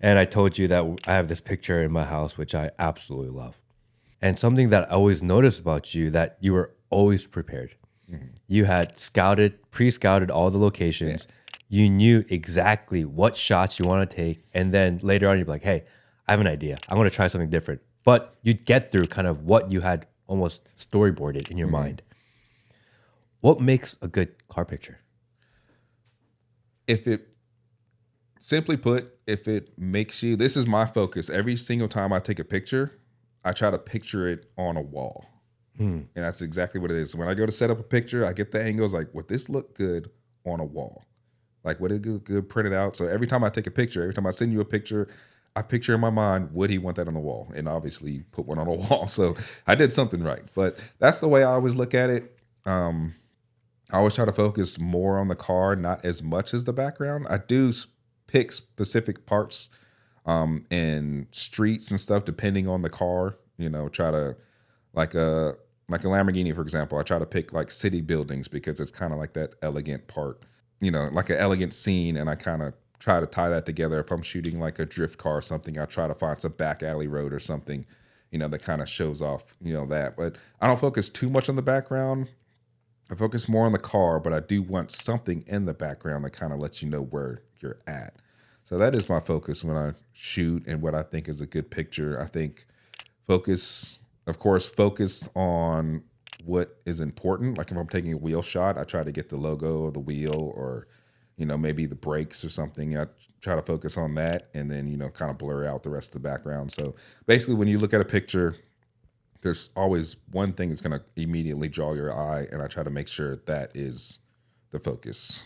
And I told you that I have this picture in my house, which I absolutely love. And something that I always noticed about you that you were always prepared. You had pre-scouted all the locations. You knew exactly what shots you want to take. And then later on, you'd be like, hey, I have an idea. I want to try something different. But you'd get through kind of what you had almost storyboarded in your mind. What makes a good car picture? If it, simply put, if it makes you, this is my focus. Every single time I take a picture, I try to picture it on a wall. And that's exactly what it is. When I go to set up a picture, I get the angles like, would this look good on a wall? Like, would it look good printed out? So every time I take a picture, every time I send you a picture, I picture in my mind, would he want that on the wall? And obviously put one on a wall. So I did something right. But that's the way I always look at it. I always try to focus more on the car, not as much as the background. I do pick specific parts and streets and stuff depending on the car. You know, try to like a Lamborghini, for example. I try to pick like city buildings because it's kind of like that elegant part. You know, like an elegant scene, and I kind of try to tie that together. If I'm shooting like a drift car or something, I try to find some back alley road or something, you know, that kind of shows off, you know, that. But I don't focus too much on the background. I focus more on the car, but I do want something in the background that kind of lets you know where you're at. So that is my focus when I shoot and what I think is a good picture. I think focus on what is important. Like if I'm taking a wheel shot, I try to get the logo of the wheel or, you know, maybe the brakes or something. I try to focus on that and then, you know, kind of blur out the rest of the background. So basically when you look at a picture, there's always one thing that's going to immediately draw your eye, and I try to make sure that is the focus.